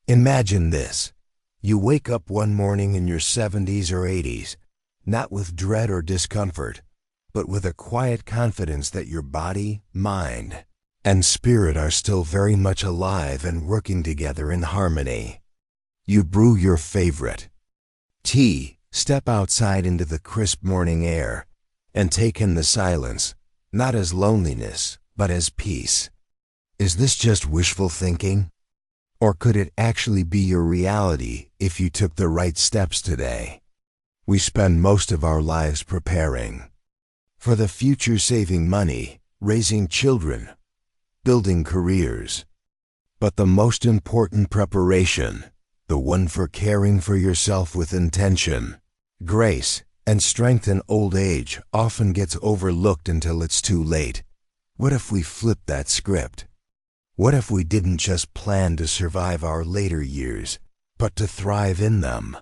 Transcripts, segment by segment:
Imagine this. You wake up one morning in your 70s or 80s, not with dread or discomfort, but with a quiet confidence that your body, mind, and spirit are still very much alive and working together in harmony. You brew your favorite tea, step outside into the crisp morning air, and take in the silence, not as loneliness, but as peace. Is this just wishful thinking? Or could it actually be your reality if you took the right steps today? We spend most of our lives preparing for the future, saving money, raising children, building careers. But the most important preparation, the one for caring for yourself with intention, grace, and strength in old age, often gets overlooked until it's too late. What if we flipped that script? What if we didn't just plan to survive our later years, but to thrive in them?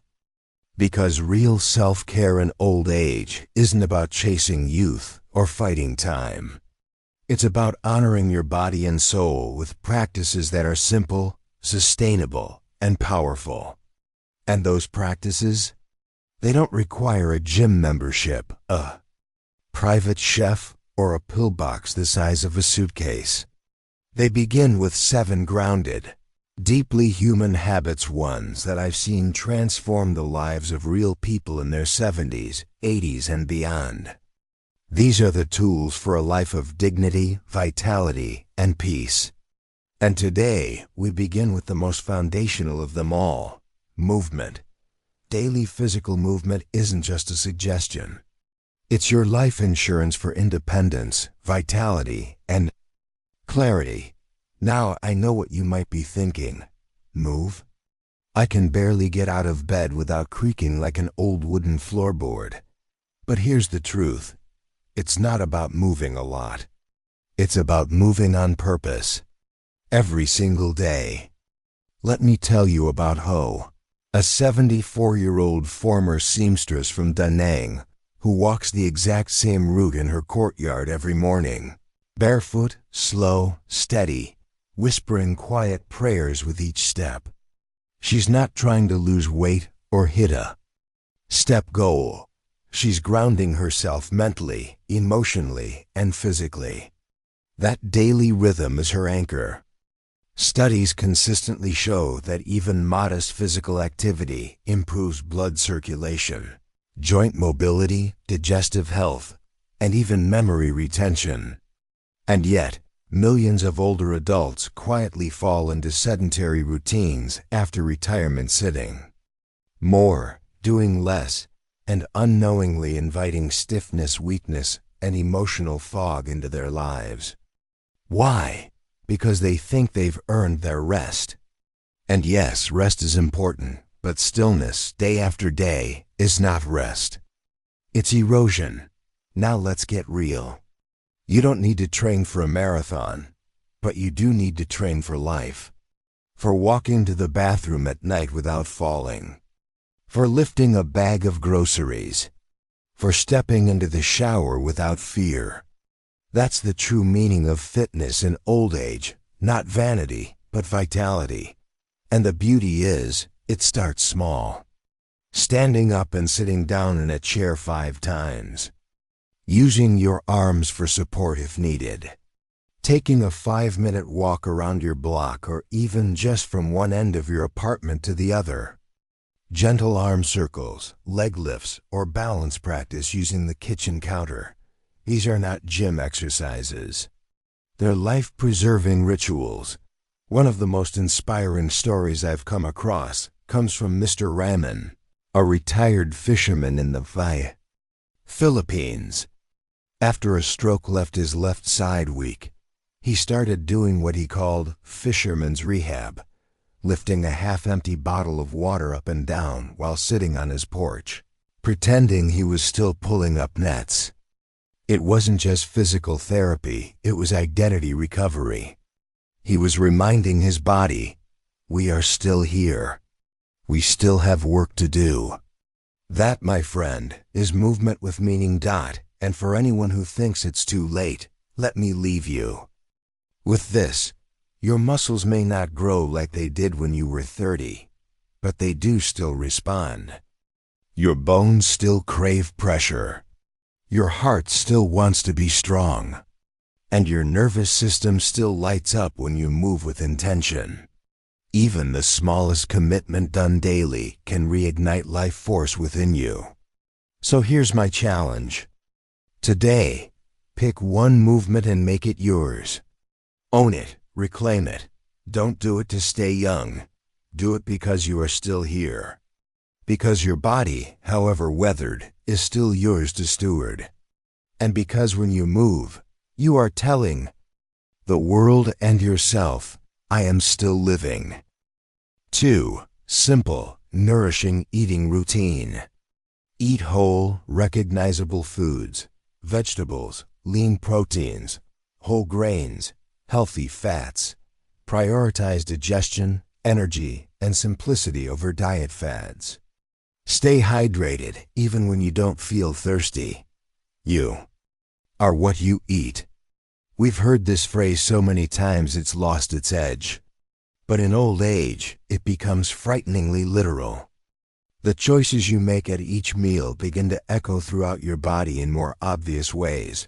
Because real self-care in old age isn't about chasing youth or fighting time. It's about honoring your body and soul with practices that are simple, sustainable, and powerful. And those practices? They don't require a gym membership, a private chef, or a pillbox the size of a suitcase. They begin with 7 grounded, deeply human habits, ones that I've seen transform the lives of real people in their 70s, 80s, and beyond. These are the tools for a life of dignity, vitality, and peace. And today, we begin with the most foundational of them all, movement. Daily physical movement isn't just a suggestion. It's your life insurance for independence, vitality, and clarity. Now I know what you might be thinking. Move? I can barely get out of bed without creaking like an old wooden floorboard. But here's the truth. It's not about moving a lot. It's about moving on purpose. Every single day. Let me tell you about Ho, a 74-year-old former seamstress from Da Nang, who walks the exact same route in her courtyard every morning. Barefoot, slow, steady, whispering quiet prayers with each step. She's not trying to lose weight or hit a step goal. She's grounding herself mentally, emotionally, and physically. That daily rhythm is her anchor. Studies consistently show that even modest physical activity improves blood circulation, joint mobility, digestive health, and even memory retention. And yet, millions of older adults quietly fall into sedentary routines after retirement, sitting more, doing less, and unknowingly inviting stiffness, weakness, and emotional fog into their lives. Why? Because they think they've earned their rest. And yes, rest is important, but stillness, day after day, is not rest. It's erosion. Now let's get real. You don't need to train for a marathon, but you do need to train for life. For walking to the bathroom at night without falling. For lifting a bag of groceries. For stepping into the shower without fear. That's the true meaning of fitness in old age, not vanity, but vitality. And the beauty is, it starts small. Standing up and sitting down in a chair 5 times. Using your arms for support if needed. Taking a 5-minute walk around your block, or even just from one end of your apartment to the other. Gentle arm circles, leg lifts, or balance practice using the kitchen counter. These are not gym exercises. They're life-preserving rituals. One of the most inspiring stories I've come across comes from Mr. Raman, a retired fisherman in the Philippines. After a stroke left his left side weak, he started doing what he called fisherman's rehab, lifting a half-empty bottle of water up and down while sitting on his porch, pretending he was still pulling up nets. It wasn't just physical therapy, it was identity recovery. He was reminding his body, we are still here. We still have work to do. That, my friend, is movement with meaning. And for anyone who thinks it's too late, let me leave you with this. Your muscles may not grow like they did when you were 30, but they do still respond. Your bones still crave pressure. Your heart still wants to be strong. And your nervous system still lights up when you move with intention. Even the smallest commitment done daily can reignite life force within you. So here's my challenge. Today, pick one movement and make it yours. Own it, reclaim it. Don't do it to stay young. Do it because you are still here. Because your body, however weathered, is still yours to steward. And because when you move, you are telling the world and yourself, I am still living. 2. Simple, nourishing eating routine. Eat whole, recognizable foods, vegetables, lean proteins, whole grains, healthy fats. Prioritize digestion, energy, and simplicity over diet fads. Stay hydrated even when you don't feel thirsty. You are what you eat. We've heard this phrase so many times it's lost its edge. But in old age, it becomes frighteningly literal. The choices you make at each meal begin to echo throughout your body in more obvious ways.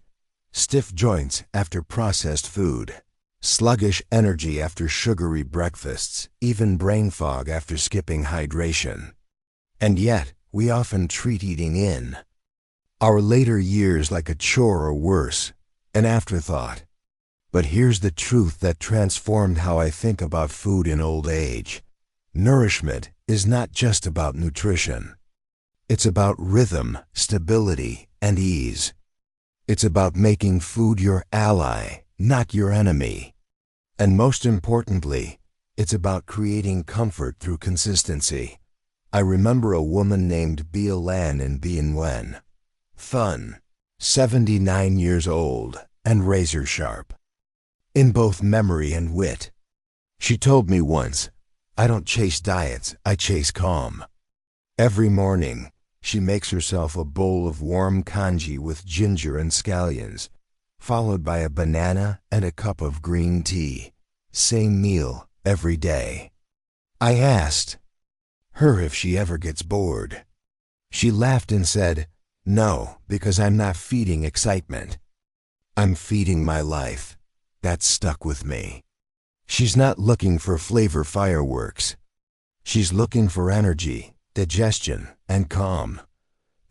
Stiff joints after processed food, sluggish energy after sugary breakfasts, even brain fog after skipping hydration. And yet, we often treat eating in our later years like a chore or worse, an afterthought. But here's the truth that transformed how I think about food in old age. Nourishment is not just about nutrition. It's about rhythm, stability, and ease. It's about making food your ally, not your enemy. And most importantly, it's about creating comfort through consistency. I remember a woman named Bia Lan in Bien Wen. Fun, 79 years old, and razor sharp. In both memory and wit. She told me once, I don't chase diets, I chase calm. Every morning, she makes herself a bowl of warm congee with ginger and scallions, followed by a banana and a cup of green tea. Same meal every day. I asked her if she ever gets bored. She laughed and said, no, because I'm not feeding excitement. I'm feeding my life. That stuck with me. She's not looking for flavor fireworks. She's looking for energy, digestion, and calm.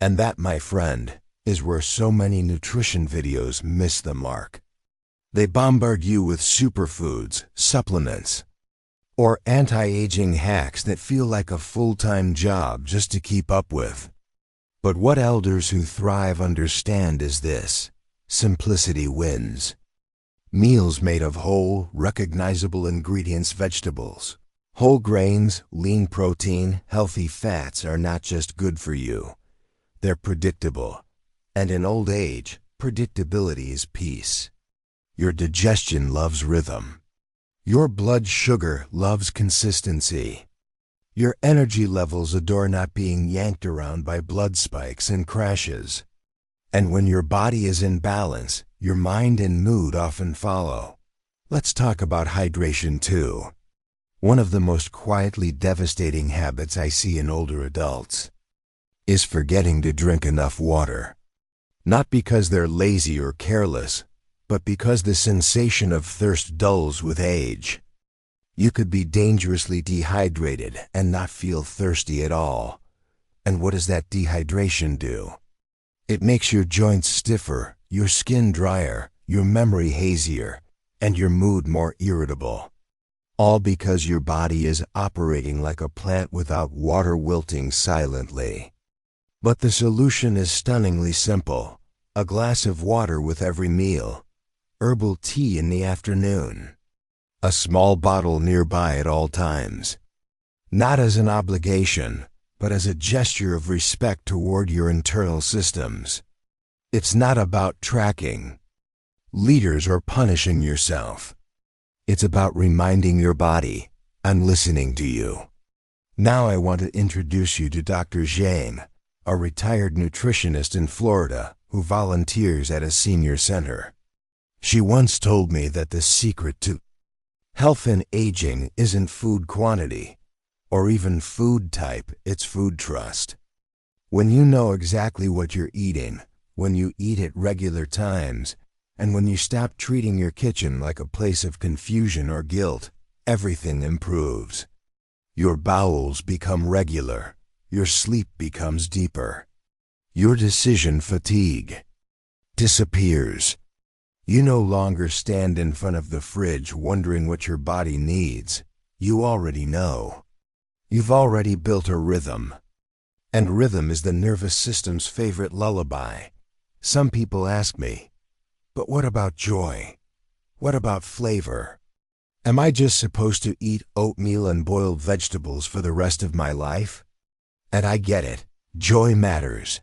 And that, my friend, is where so many nutrition videos miss the mark. They bombard you with superfoods, supplements, or anti-aging hacks that feel like a full-time job just to keep up with. But what elders who thrive understand is this: simplicity wins. Meals made of whole, recognizable ingredients, vegetables, whole grains, lean protein, healthy fats are not just good for you. They're predictable. And in old age, predictability is peace. Your digestion loves rhythm. Your blood sugar loves consistency. Your energy levels adore not being yanked around by blood spikes and crashes. And when your body is in balance, your mind and mood often follow. Let's talk about hydration too. One of the most quietly devastating habits I see in older adults is forgetting to drink enough water. Not because they're lazy or careless, but because the sensation of thirst dulls with age. You could be dangerously dehydrated and not feel thirsty at all. And what does that dehydration do? It makes your joints stiffer, your skin drier, your memory hazier, and your mood more irritable. All because your body is operating like a plant without water, wilting silently. But the solution is stunningly simple. A glass of water with every meal. Herbal tea in the afternoon. A small bottle nearby at all times. Not as an obligation, but as a gesture of respect toward your internal systems. It's not about tracking liters or punishing yourself. It's about reminding your body, I'm listening to you. Now I want to introduce you to Dr. Zhang, a retired nutritionist in Florida who volunteers at a senior center. She once told me that the secret to Health in aging isn't food quantity, or even food type, it's food trust. When you know exactly what you're eating, when you eat at regular times, and when you stop treating your kitchen like a place of confusion or guilt, everything improves. Your bowels become regular. Your sleep becomes deeper. Your decision fatigue disappears. You no longer stand in front of the fridge wondering what your body needs. You already know. You've already built a rhythm. And rhythm is the nervous system's favorite lullaby. Some people ask me, but what about joy? What about flavor? Am I just supposed to eat oatmeal and boiled vegetables for the rest of my life? And I get it. Joy matters.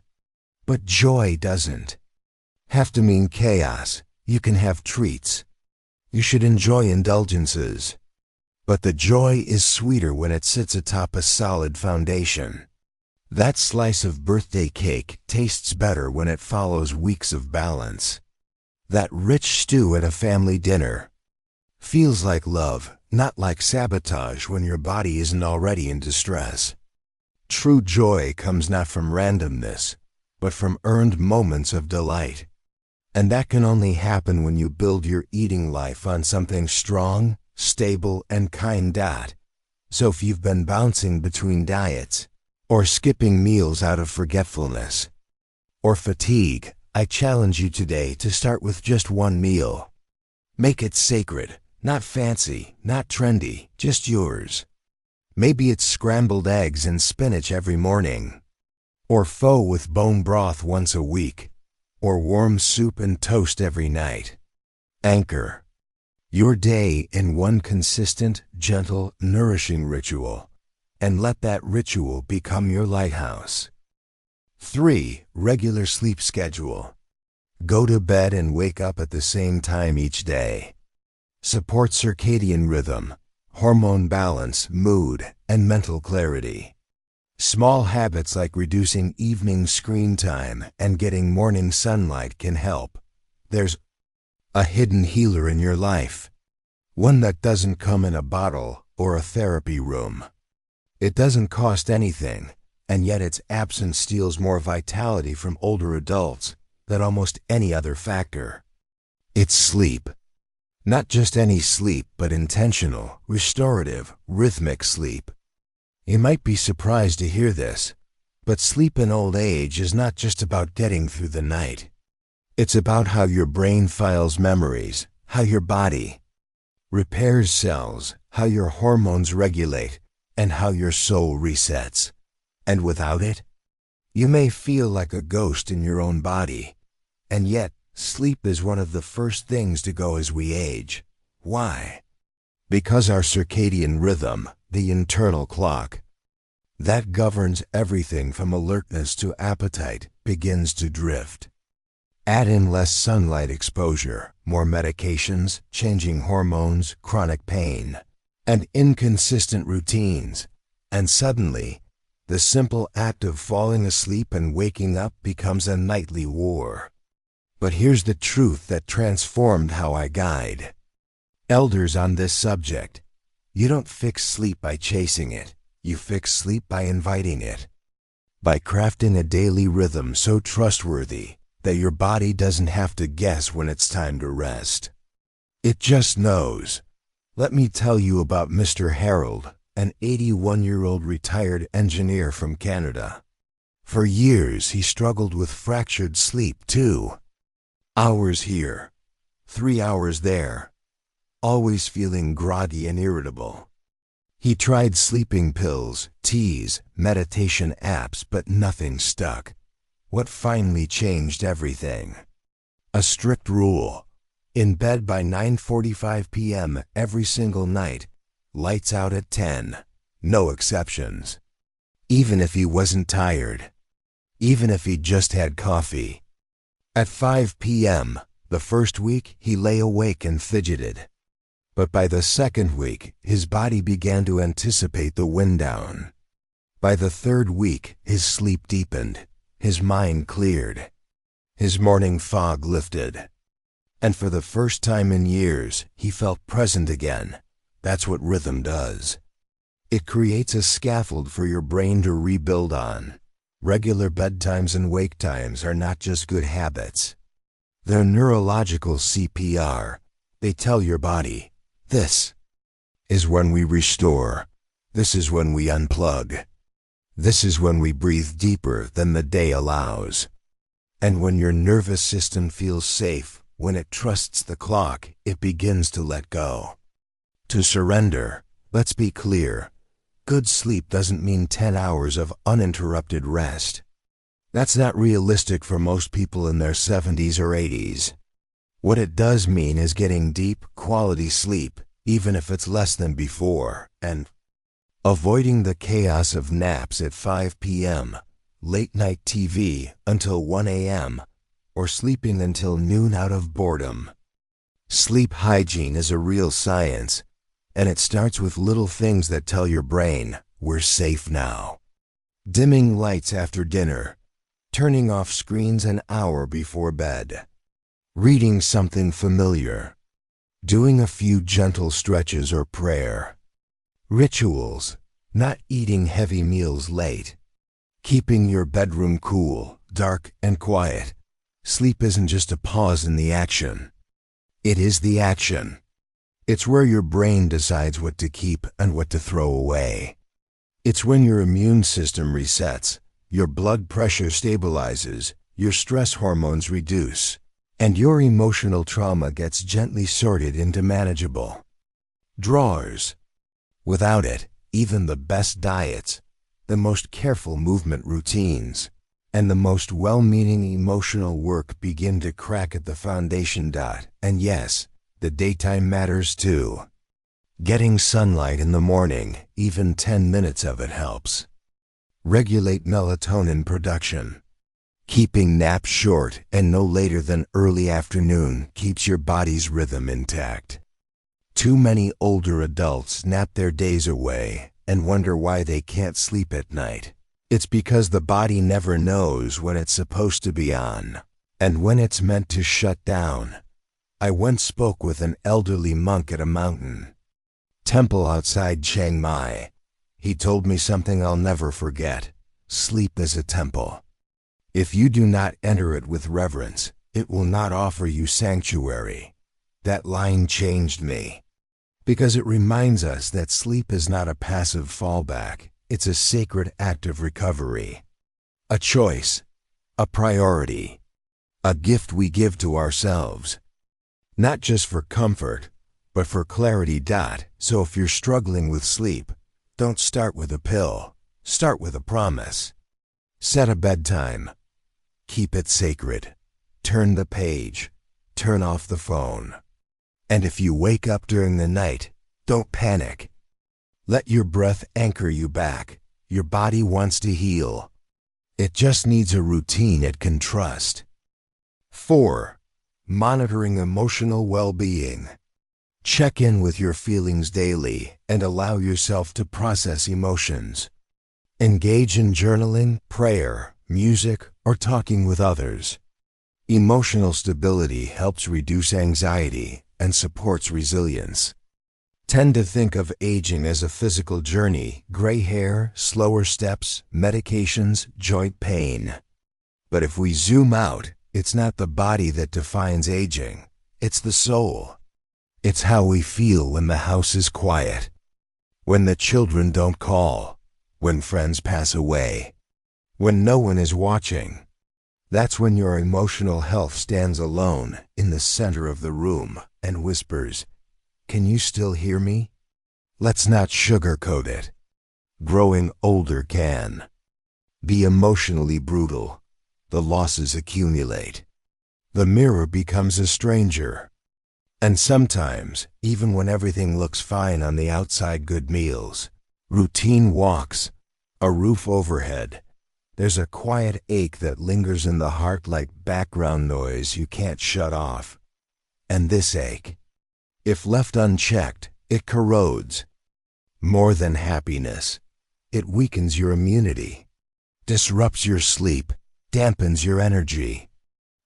But joy doesn't have to mean chaos. You can have treats. You should enjoy indulgences. But the joy is sweeter when it sits atop a solid foundation. That slice of birthday cake tastes better when it follows weeks of balance. That rich stew at a family dinner feels like love, not like sabotage when your body isn't already in distress. True joy comes not from randomness, but from earned moments of delight. And that can only happen when you build your eating life on something strong, stable, and kind. So if you've been bouncing between diets, or skipping meals out of forgetfulness, or fatigue, I challenge you today to start with just one meal. Make it sacred, not fancy, not trendy, just yours. Maybe it's scrambled eggs and spinach every morning, or pho with bone broth once a week, or warm soup and toast every night. Anchor your day in one consistent, gentle, nourishing ritual, and let that ritual become your lighthouse. 3. Regular sleep schedule. Go to bed and wake up at the same time each day. Support circadian rhythm, hormone balance, mood, and mental clarity. Small habits like reducing evening screen time and getting morning sunlight can help. There's a hidden healer in your life, one that doesn't come in a bottle or a therapy room. It doesn't cost anything, and yet its absence steals more vitality from older adults than almost any other factor. It's sleep. Not just any sleep, but intentional, restorative, rhythmic sleep. You might be surprised to hear this, but sleep in old age is not just about getting through the night. It's about how your brain files memories, how your body repairs cells, how your hormones regulate, and how your soul resets. And without it, you may feel like a ghost in your own body. And yet, sleep is one of the first things to go as we age. Why? Because our circadian rhythm, the internal clock that governs everything from alertness to appetite, begins to drift. Add in less sunlight exposure, more medications, changing hormones, chronic pain, and inconsistent routines, and suddenly, the simple act of falling asleep and waking up becomes a nightly war. But here's the truth that transformed how I guide elders on this subject. You don't fix sleep by chasing it. You fix sleep by inviting it. By crafting a daily rhythm so trustworthy that your body doesn't have to guess when it's time to rest. It just knows. Let me tell you about Mr. Harold, an 81-year-old retired engineer from Canada. For years, he struggled with fractured sleep, 2 hours here, 3 hours there, always feeling groggy and irritable. He tried sleeping pills, teas, meditation apps, but nothing stuck. What finally changed everything? A strict rule. In bed by 9:45 p.m. every single night, lights out at 10. No exceptions. Even if he wasn't tired. Even if he just had coffee. At 5 p.m., the first week, he lay awake and fidgeted. But by the second week, his body began to anticipate the wind down. By the third week, his sleep deepened. His mind cleared. His morning fog lifted. And for the first time in years, he felt present again. That's what rhythm does. It creates a scaffold for your brain to rebuild on. Regular bedtimes and wake times are not just good habits. They're neurological CPR. They tell your body, this is when we restore. This is when we unplug. This is when we breathe deeper than the day allows. And when your nervous system feels safe, when it trusts the clock, it begins to let go. To surrender. Let's be clear. Good sleep doesn't mean 10 hours of uninterrupted rest. That's not realistic for most people in their 70s or 80s. What it does mean is getting deep, quality sleep, even if it's less than before, and avoiding the chaos of naps at 5 p.m., late-night TV until 1 a.m., or sleeping until noon out of boredom. Sleep hygiene is a real science, and it starts with little things that tell your brain, we're safe now. Dimming lights after dinner. Turning off screens an hour before bed. Reading something familiar. Doing a few gentle stretches or prayer. Rituals. Not eating heavy meals late. Keeping your bedroom cool, dark, and quiet. Sleep isn't just a pause in the action. It is the action. It's where your brain decides what to keep and what to throw away. It's when your immune system resets, your blood pressure stabilizes, your stress hormones reduce, and your emotional trauma gets gently sorted into manageable drawers. Without it, even the best diets, the most careful movement routines, and the most well-meaning emotional work begin to crack at the foundation. And yes, the daytime matters too. Getting sunlight in the morning, even 10 minutes of it helps. Regulate melatonin production. Keeping naps short and no later than early afternoon keeps your body's rhythm intact. Too many older adults nap their days away and wonder why they can't sleep at night. It's because the body never knows when it's supposed to be on and when it's meant to shut down. I once spoke with an elderly monk at a mountain temple outside Chiang Mai. He told me something I'll never forget. Sleep is a temple. If you do not enter it with reverence, it will not offer you sanctuary. That line changed me, because it reminds us that sleep is not a passive fallback. It's a sacred act of recovery. A choice, a priority, a gift we give to ourselves. Not just for comfort, but for clarity. So if you're struggling with sleep, don't start with a pill. Start with a promise. Set a bedtime. Keep it sacred. Turn the page. Turn off the phone. And if you wake up during the night, don't panic. Let your breath anchor you back. Your body wants to heal. It just needs a routine it can trust. 4. Monitoring emotional well-being. Check in with your feelings daily and allow yourself to process emotions. Engage in journaling, prayer, music, or talking with others. Emotional stability helps reduce anxiety and supports resilience. Tend to think of aging as a physical journey: gray hair, slower steps, medications, joint pain. But if we zoom out, it's not the body that defines aging, it's the soul. It's how we feel when the house is quiet, when the children don't call, when friends pass away, when no one is watching. That's when your emotional health stands alone in the center of the room and whispers, "Can you still hear me?" Let's not sugarcoat it. Growing older can be emotionally brutal. The losses accumulate. The mirror becomes a stranger. And sometimes, even when everything looks fine on the outside, good meals, routine walks, a roof overhead, there's a quiet ache that lingers in the heart like background noise you can't shut off. And this ache, if left unchecked, it corrodes. More than happiness, it weakens your immunity, disrupts your sleep, dampens your energy,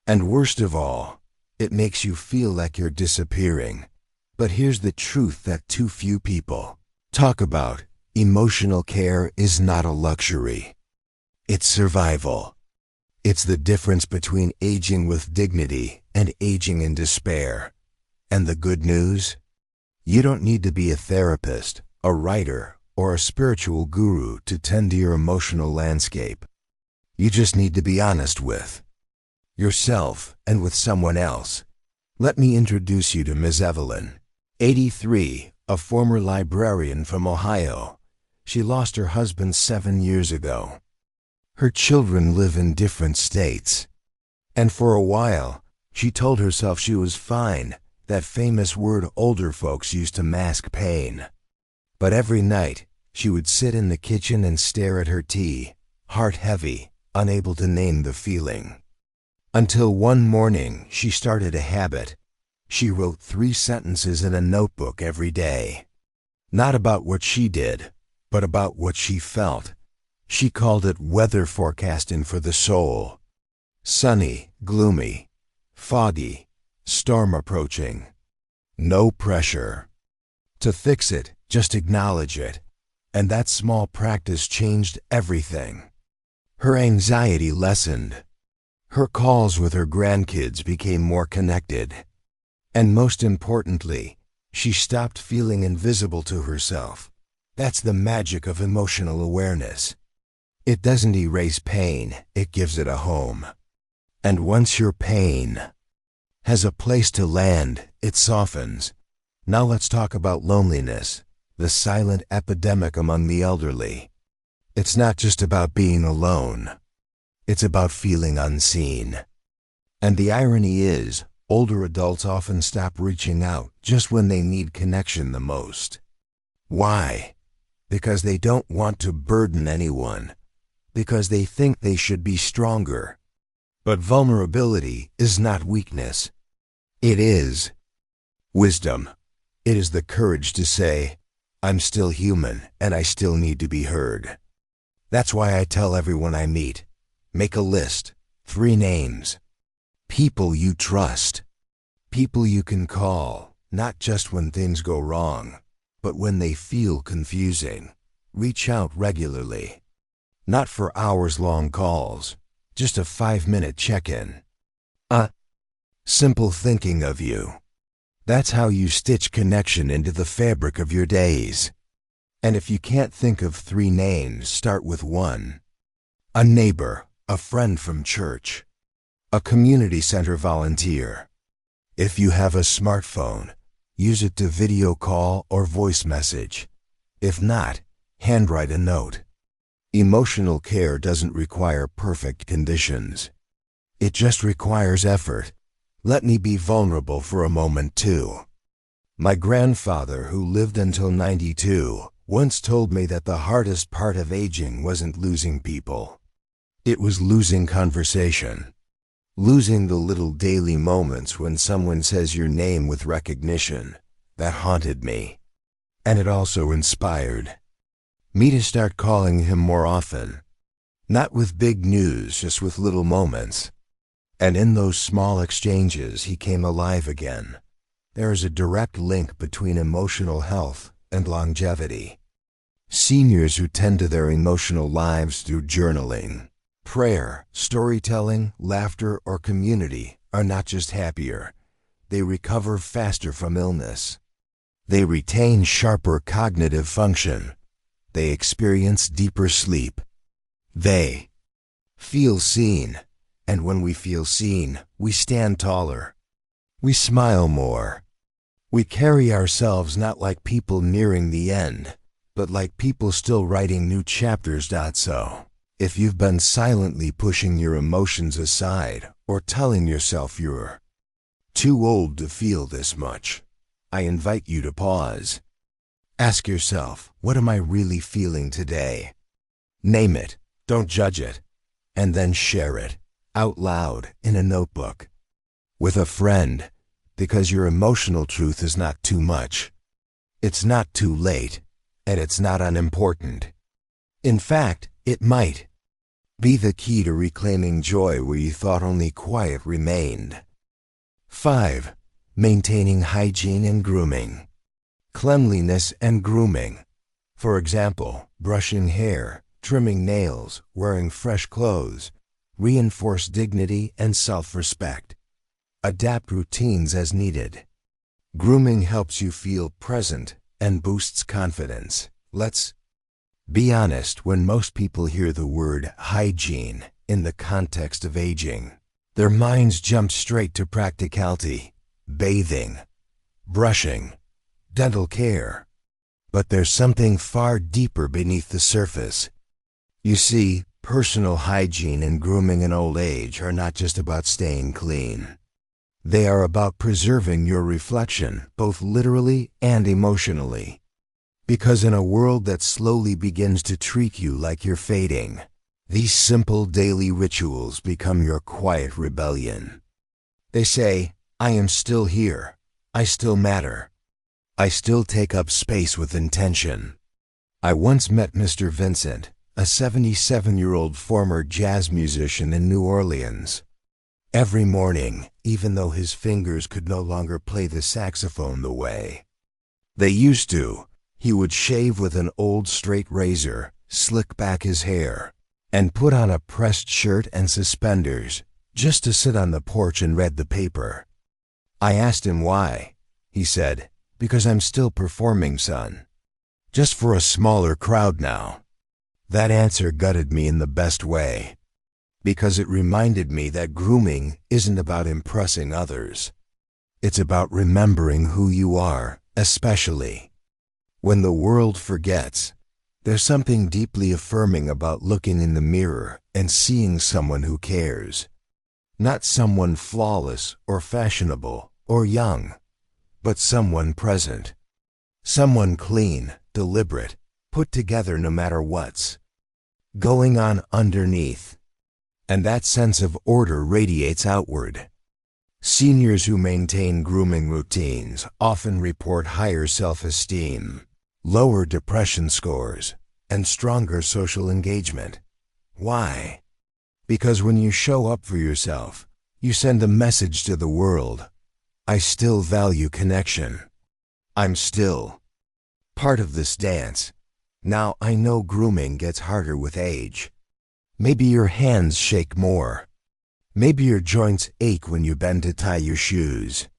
and worst of all, it makes you feel like you're disappearing. But here's the truth that too few people talk about. Emotional care is not a luxury. It's survival. It's the difference between aging with dignity and aging in despair. And the good news? You don't need to be a therapist, a writer, or a spiritual guru to tend to your emotional landscape. You just need to be honest with yourself and with someone else. Let me introduce you to Ms. Evelyn, 83, a former librarian from Ohio. She lost her husband 7 years ago. Her children live in different states. And for a while, she told herself she was fine, that famous word older folks used to mask pain. But every night, she would sit in the kitchen and stare at her tea, heart heavy, unable to name the feeling. Until one morning, she started a habit. She wrote 3 sentences in a notebook every day. Not about what she did, but about what she felt. She called it weather forecasting for the soul. Sunny, gloomy, foggy, storm approaching. No pressure. To fix it, just acknowledge it. And that small practice changed everything. Her anxiety lessened. Her calls with her grandkids became more connected. And most importantly, she stopped feeling invisible to herself. That's the magic of emotional awareness. It doesn't erase pain, it gives it a home. And once your pain has a place to land, it softens. Now let's talk about loneliness, the silent epidemic among the elderly. It's not just about being alone. It's about feeling unseen. And the irony is, older adults often stop reaching out just when they need connection the most. Why? Because they don't want to burden anyone. Because they think they should be stronger. But vulnerability is not weakness. It is wisdom. It is the courage to say, I'm still human and I still need to be heard. That's why I tell everyone I meet, make a list, 3 names. People you trust. People you can call, not just when things go wrong, but when they feel confusing. Reach out regularly. Not for hours-long calls, just a 5-minute check-in. Simple thinking of you. That's how you stitch connection into the fabric of your days. And if you can't think of 3 names, start with 1. A neighbor, a friend from church, a community center volunteer. If you have a smartphone, use it to video call or voice message. If not, handwrite a note. Emotional care doesn't require perfect conditions. It just requires effort. Let me be vulnerable for a moment too. My grandfather, who lived until 92, once told me that the hardest part of aging wasn't losing people. It was losing conversation. Losing the little daily moments when someone says your name with recognition. That haunted me. And it also inspired me to start calling him more often. Not with big news, just with little moments. And in those small exchanges, he came alive again. There is a direct link between emotional health and longevity. Seniors who tend to their emotional lives through journaling, prayer, storytelling, laughter, or community are not just happier. They recover faster from illness. They retain sharper cognitive function. They experience deeper sleep. They feel seen. And when we feel seen, we stand taller. We smile more. We carry ourselves not like people nearing the end, but like people still writing new chapters. So, if you've been silently pushing your emotions aside or telling yourself you're too old to feel this much, I invite you to pause. Ask yourself, what am I really feeling today? Name it, don't judge it, and then share it out loud in a notebook with a friend, because your emotional truth is not too much. It's not too late, and it's not unimportant. In fact, it might be the key to reclaiming joy where you thought only quiet remained. 5. maintaining hygiene and grooming. Cleanliness and grooming. For example, brushing hair, trimming nails, wearing fresh clothes, reinforce dignity and self-respect. Adapt routines as needed. Grooming helps you feel present and boosts confidence. Let's be honest, when most people hear the word hygiene in the context of aging, their minds jump straight to practicality, bathing, brushing, dental care. But there's something far deeper beneath the surface. You see, personal hygiene and grooming in old age are not just about staying clean. They are about preserving your reflection, both literally and emotionally. Because in a world that slowly begins to treat you like you're fading, these simple daily rituals become your quiet rebellion. They say, I am still here. I still matter. I still take up space with intention. I once met Mr. Vincent, a 77-year-old former jazz musician in New Orleans. Every morning, even though his fingers could no longer play the saxophone the way they used to, he would shave with an old straight razor, slick back his hair, and put on a pressed shirt and suspenders just to sit on the porch and read the paper. I asked him why. He said, because I'm still performing, son. Just for a smaller crowd now. That answer gutted me in the best way, because it reminded me that grooming isn't about impressing others. It's about remembering who you are, especially when the world forgets. There's something deeply affirming about looking in the mirror and seeing someone who cares. Not someone flawless or fashionable or young, but someone present. Someone clean, deliberate, put together no matter what's going on underneath. And that sense of order radiates outward. Seniors who maintain grooming routines often report higher self-esteem, lower depression scores, and stronger social engagement. Why? Because when you show up for yourself, you send a message to the world. I still value connection. I'm still part of this dance. Now, I know grooming gets harder with age. Maybe your hands shake more. Maybe your joints ache when you bend to tie your shoes.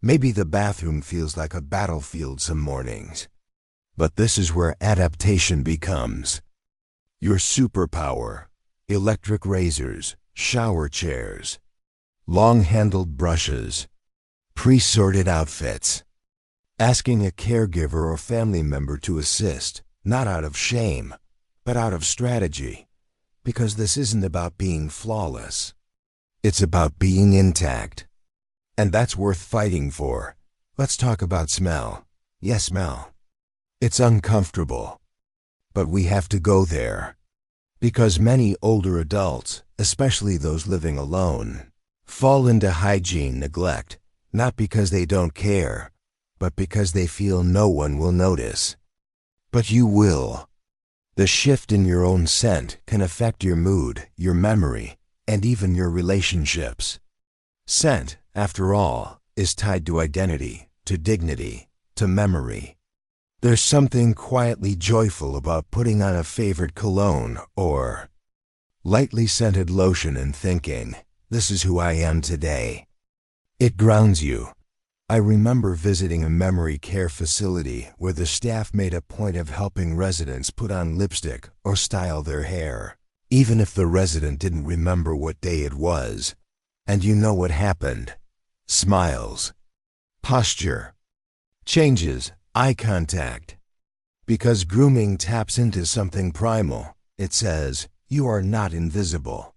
Maybe the bathroom feels like a battlefield some mornings. But this is where adaptation becomes your superpower. Electric razors, shower chairs, long-handled brushes, pre-sorted outfits. Asking a caregiver or family member to assist, not out of shame, but out of strategy. Because this isn't about being flawless. It's about being intact. And that's worth fighting for. Let's talk about smell. Yes, smell. It's uncomfortable. But we have to go there. Because many older adults, especially those living alone, fall into hygiene neglect, not because they don't care, but because they feel no one will notice. But you will. The shift in your own scent can affect your mood, your memory, and even your relationships. Scent, after all, is tied to identity, to dignity, to memory. There's something quietly joyful about putting on a favorite cologne or lightly scented lotion and thinking, this is who I am today. It grounds you. I remember visiting a memory care facility where the staff made a point of helping residents put on lipstick or style their hair, even if the resident didn't remember what day it was. And you know what happened? Smiles, posture changes, eye contact. Because grooming taps into something primal. It says, you are not invisible.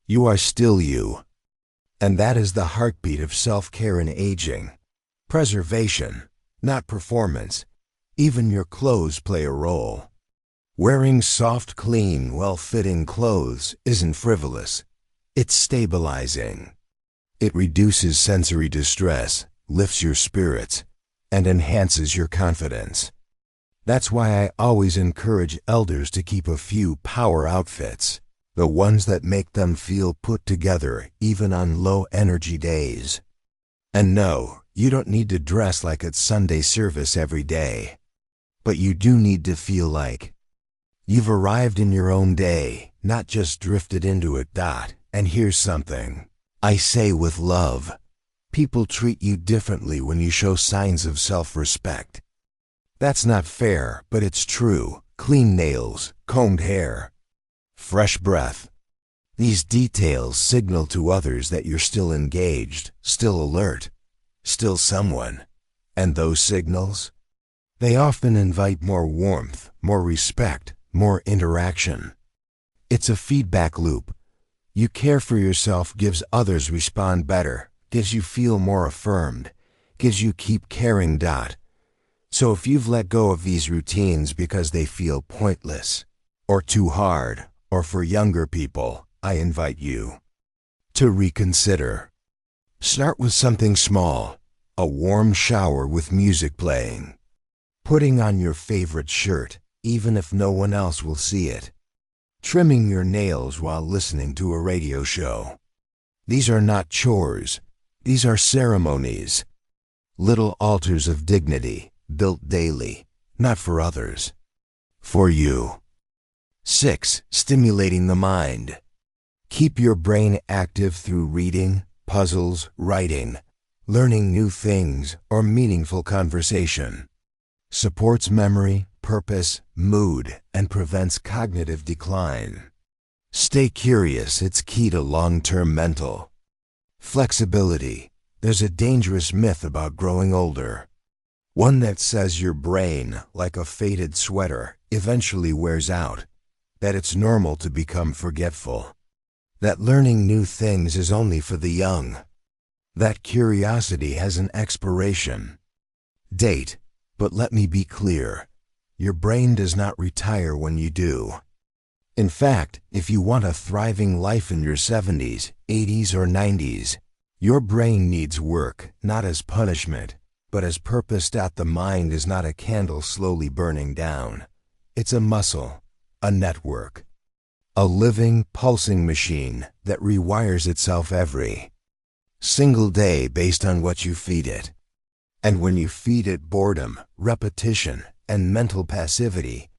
You are still you. And that is the heartbeat of self-care in aging. Preservation, not performance. Even your clothes play a role. Wearing soft, clean, well-fitting clothes isn't frivolous. It's stabilizing. It reduces sensory distress, lifts your spirits, and enhances your confidence. That's why I always encourage elders to keep a few power outfits, the ones that make them feel put together even on low-energy days. And no, You don't need to dress like it's Sunday service every day. But you do need to feel like you've arrived in your own day, not just drifted into it. And here's something I say with love. People treat you differently when you show signs of self-respect. That's not fair, but it's true. Clean nails, combed hair, fresh breath. These details signal to others that you're still engaged, still alert, still someone. And those signals? They often invite more warmth, more respect, more interaction. It's a feedback loop. You care for yourself gives others respond better, gives you feel more affirmed, gives you keep caring. So if you've let go of these routines because they feel pointless, or too hard, or for younger people, I invite you to reconsider. Start with something small, a warm shower with music playing. Putting on your favorite shirt, even if no one else will see it. Trimming your nails while listening to a radio show. These are not chores. These are ceremonies. Little altars of dignity, built daily, not for others, for you. 6. Stimulating the mind. Keep your brain active through reading, puzzles, writing, learning new things, or meaningful conversation. Supports memory, purpose, mood, and prevents cognitive decline. Stay curious, it's key to long-term mental flexibility. There's a dangerous myth about growing older. One that says your brain, like a faded sweater, eventually wears out. That it's normal to become forgetful. That learning new things is only for the young. That curiosity has an expiration date. But let me be clear, your brain does not retire when you do. In fact, if you want a thriving life in your 70s, 80s, or 90s, your brain needs work, not as punishment, but as purpose. The mind is not a candle slowly burning down. It's a muscle, a network, a living, pulsing machine that rewires itself every single day based on what you feed it. And when you feed it boredom, repetition, and mental passivity,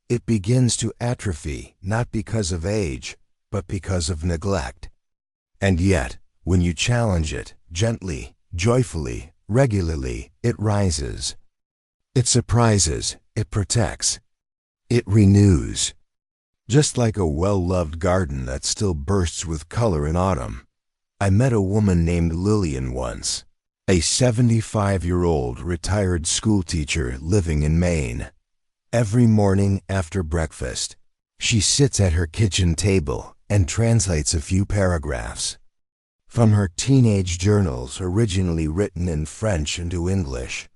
it begins to atrophy, not because of age, but because of neglect. And yet, when you challenge it, gently, joyfully, regularly, it rises. It surprises, it protects, it renews. Just like a well-loved garden that still bursts with color in autumn. I met a woman named Lillian once. A 75-year-old retired schoolteacher living in Maine. Every morning after breakfast, she sits at her kitchen table and translates a few paragraphs from her teenage journals originally written in French into English,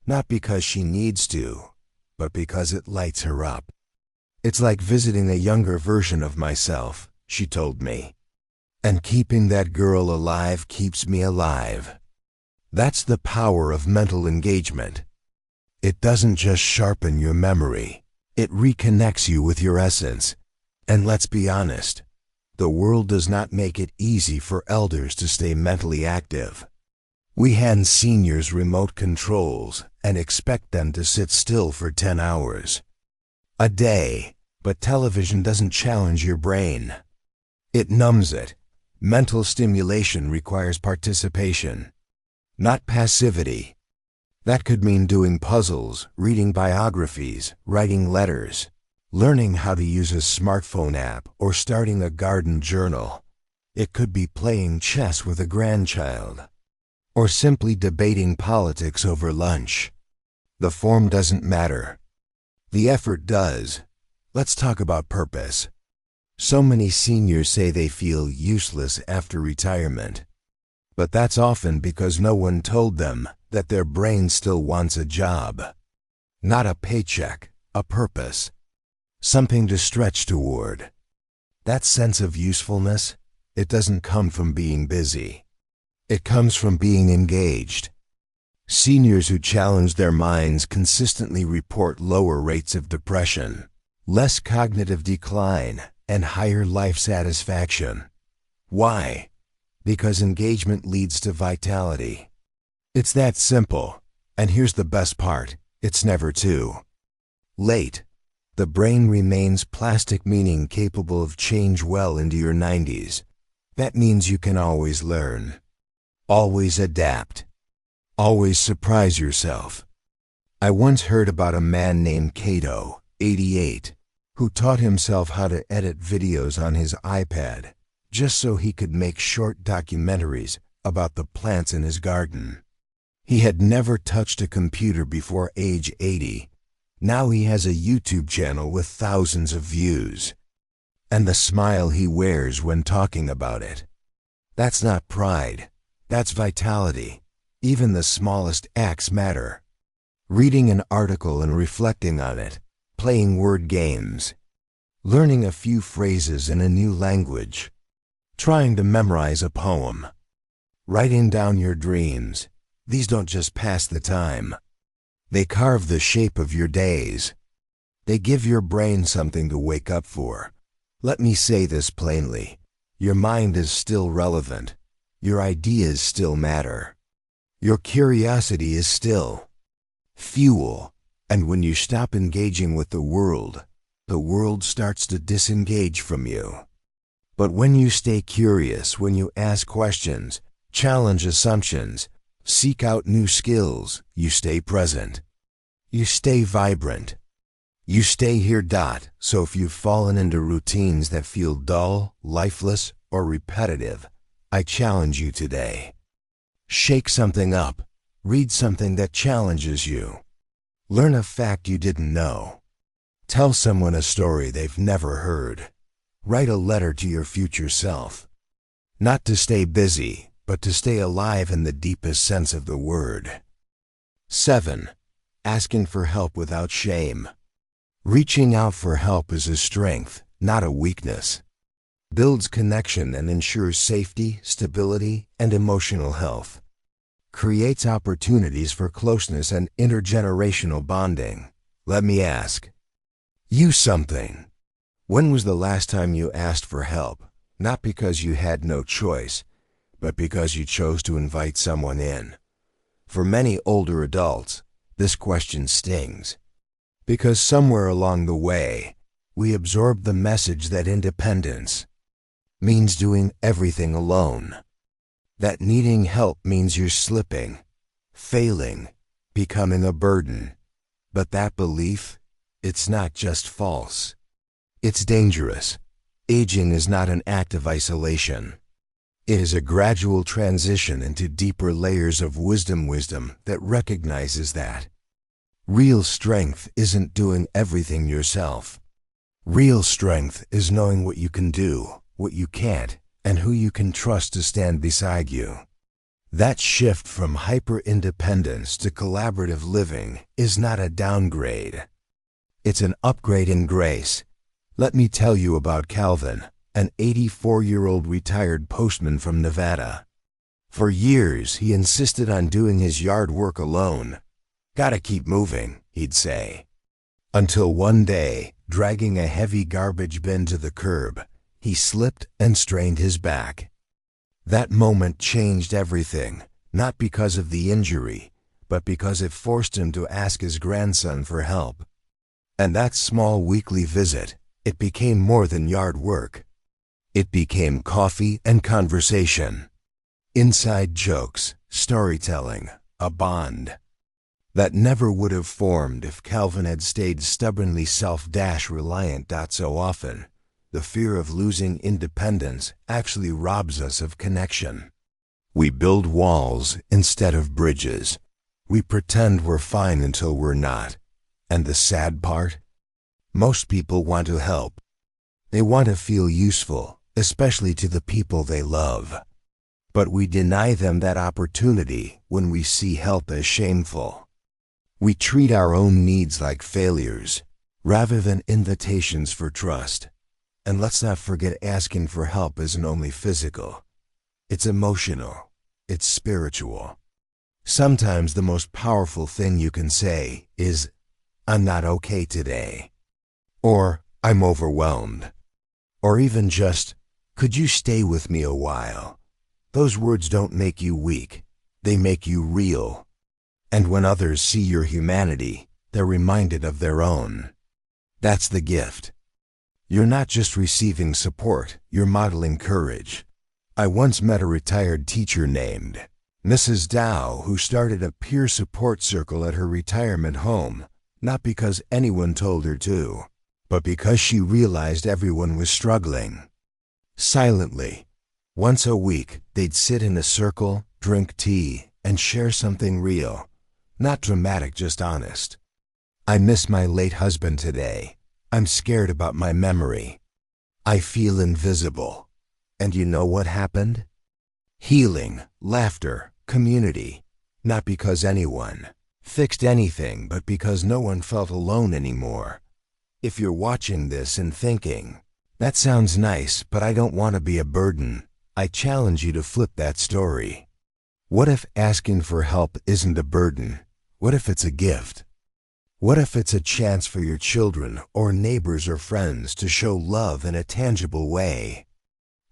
not because she needs to, but because it lights her up. It's like visiting a younger version of myself, she told me. And keeping that girl alive keeps me alive. That's the power of mental engagement. It doesn't just sharpen your memory, it reconnects you with your essence. And let's be honest, the world does not make it easy for elders to stay mentally active. We hand seniors remote controls and expect them to sit still for 10 hours a day, but television doesn't challenge your brain. It numbs it. Mental stimulation requires participation, not passivity. That could mean doing puzzles, reading biographies, writing letters, learning how to use a smartphone app, or starting a garden journal. It could be playing chess with a grandchild, or simply debating politics over lunch. The form doesn't matter. The effort does. Let's talk about purpose. So many seniors say they feel useless after retirement. But that's often because no one told them that their brain still wants a job. Not a paycheck, a purpose. Something to stretch toward. That sense of usefulness, it doesn't come from being busy. It comes from being engaged. Seniors who challenge their minds consistently report lower rates of depression, less cognitive decline, and higher life satisfaction. Why? Because engagement leads to vitality. It's that simple. And here's the best part, it's never too late. The brain remains plastic, meaning capable of change well into your 90s. That means you can always learn, always adapt, always surprise yourself. I once heard about a man named Cato, 88, who taught himself how to edit videos on his iPad just so he could make short documentaries about the plants in his garden. He had never touched a computer before age 80. Now he has a YouTube channel with thousands of views. And the smile he wears when talking about it. That's not pride. That's vitality. Even the smallest acts matter. Reading an article and reflecting on it, playing word games, learning a few phrases in a new language, trying to memorize a poem, writing down your dreams. These don't just pass the time. They carve the shape of your days. They give your brain something to wake up for. Let me say this plainly. Your mind is still relevant. Your ideas still matter. Your curiosity is still fuel. And when you stop engaging with the world starts to disengage from you. But when you stay curious, when you ask questions, challenge assumptions, seek out new skills, you stay present. You stay vibrant. You stay here. So if you've fallen into routines that feel dull, lifeless, or repetitive, I challenge you today. Shake something up. Read something that challenges you. Learn a fact you didn't know. Tell someone a story they've never heard. Write a letter to your future self. Not to stay busy, but to stay alive in the deepest sense of the word. 7. Asking for help without shame. Reaching out for help is a strength, not a weakness. Builds connection and ensures safety, stability, and emotional health. Creates opportunities for closeness and intergenerational bonding. Let me ask you something. When was the last time you asked for help? Not because you had no choice, but because you chose to invite someone in. For many older adults, this question stings. Because somewhere along the way, we absorbed the message that independence means doing everything alone. That needing help means you're slipping, failing, becoming a burden. But that belief, it's not just false. It's dangerous. Aging is not an act of isolation. It is a gradual transition into deeper layers of wisdom that recognizes that real strength isn't doing everything yourself. Real strength is knowing what you can do, what you can't, and who you can trust to stand beside you. That shift from hyper-independence to collaborative living is not a downgrade. It's an upgrade in grace. Let me tell you about Calvin, an 84-year-old retired postman from Nevada. For years, he insisted on doing his yard work alone. Gotta keep moving, he'd say. Until one day, dragging a heavy garbage bin to the curb, he slipped and strained his back. That moment changed everything, not because of the injury, but because it forced him to ask his grandson for help. And that small weekly visit, it became more than yard work. It became coffee and conversation. Inside jokes, storytelling, a bond that never would have formed if Calvin had stayed stubbornly self-reliant. So often, the fear of losing independence actually robs us of connection. We build walls instead of bridges. We pretend we're fine until we're not. And the sad part? Most people want to help. They want to feel useful, especially to the people they love. But we deny them that opportunity when we see help as shameful. We treat our own needs like failures, rather than invitations for trust. And let's not forget, asking for help isn't only physical. It's emotional. It's spiritual. Sometimes the most powerful thing you can say is, "I'm not okay today." Or, "I'm overwhelmed." Or even just, "Could you stay with me a while?" Those words don't make you weak. They make you real. And when others see your humanity, they're reminded of their own. That's the gift. You're not just receiving support, you're modeling courage. I once met a retired teacher named Mrs. Dow who started a peer support circle at her retirement home, not because anyone told her to, but because she realized everyone was struggling. Silently, once a week, they'd sit in a circle, drink tea, and share something real. Not dramatic, just honest. I miss my late husband today. I'm scared about my memory. I feel invisible. And you know what happened? Healing, laughter, community. Not because anyone fixed anything, but because no one felt alone anymore. If you're watching this and thinking, that sounds nice, but I don't want to be a burden, I challenge you to flip that story. What if asking for help isn't a burden? What if it's a gift? What if it's a chance for your children or neighbors or friends to show love in a tangible way?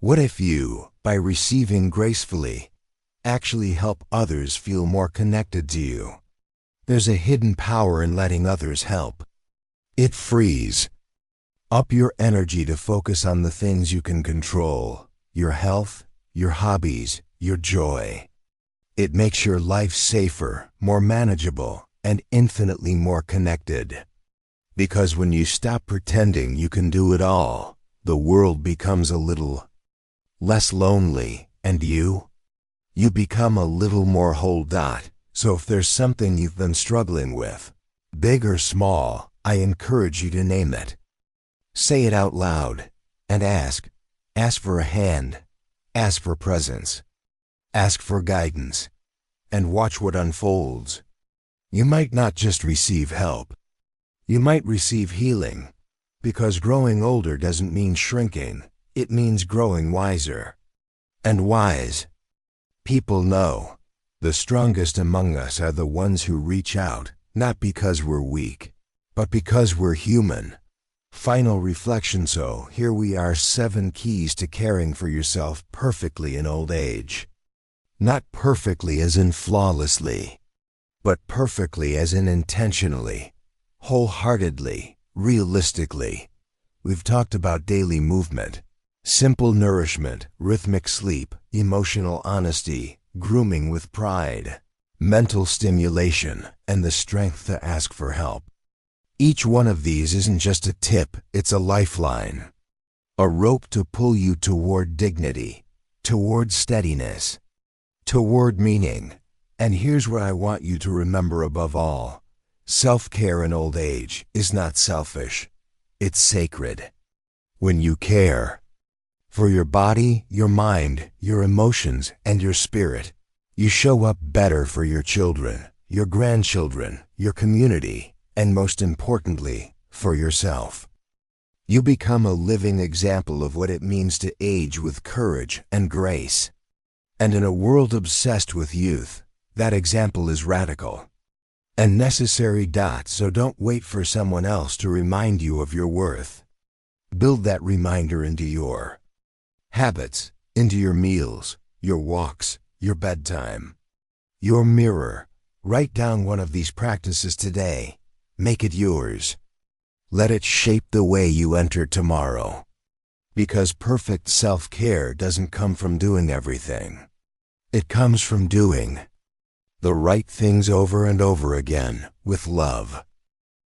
What if you, by receiving gracefully, actually help others feel more connected to you? There's a hidden power in letting others help. It frees up your energy to focus on the things you can control, your health, your hobbies, your joy. It makes your life safer, more manageable, and infinitely more connected. Because when you stop pretending you can do it all, the world becomes a little less lonely, and you become a little more whole. So if there's something you've been struggling with, big or small, I encourage you to name it. Say it out loud, and ask. Ask for a hand. Ask for presence. Ask for guidance. And watch what unfolds. You might not just receive help. You might receive healing. Because growing older doesn't mean shrinking. It means growing wiser. And wise people know the strongest among us are the ones who reach out, not because we're weak, but because we're human. Final reflection. So here we are, 7 keys to caring for yourself perfectly in old age. Not perfectly as in flawlessly, but perfectly as in intentionally, wholeheartedly, realistically. We've talked about daily movement, simple nourishment, rhythmic sleep, emotional honesty, grooming with pride, mental stimulation, and the strength to ask for help. Each one of these isn't just a tip, it's a lifeline. A rope to pull you toward dignity, toward steadiness, toward meaning. And here's what I want you to remember above all. Self-care in old age is not selfish. It's sacred. When you care for your body, your mind, your emotions, and your spirit, you show up better for your children, your grandchildren, your community, and most importantly, for yourself. You become a living example of what it means to age with courage and grace. And in a world obsessed with youth, that example is radical and necessary. So don't wait for someone else to remind you of your worth. Build that reminder into your habits, into your meals, your walks, your bedtime, your mirror. Write down one of these practices today. Make it yours. Let it shape the way you enter tomorrow. Because perfect self-care doesn't come from doing everything. It comes from doing the right things over and over again with love.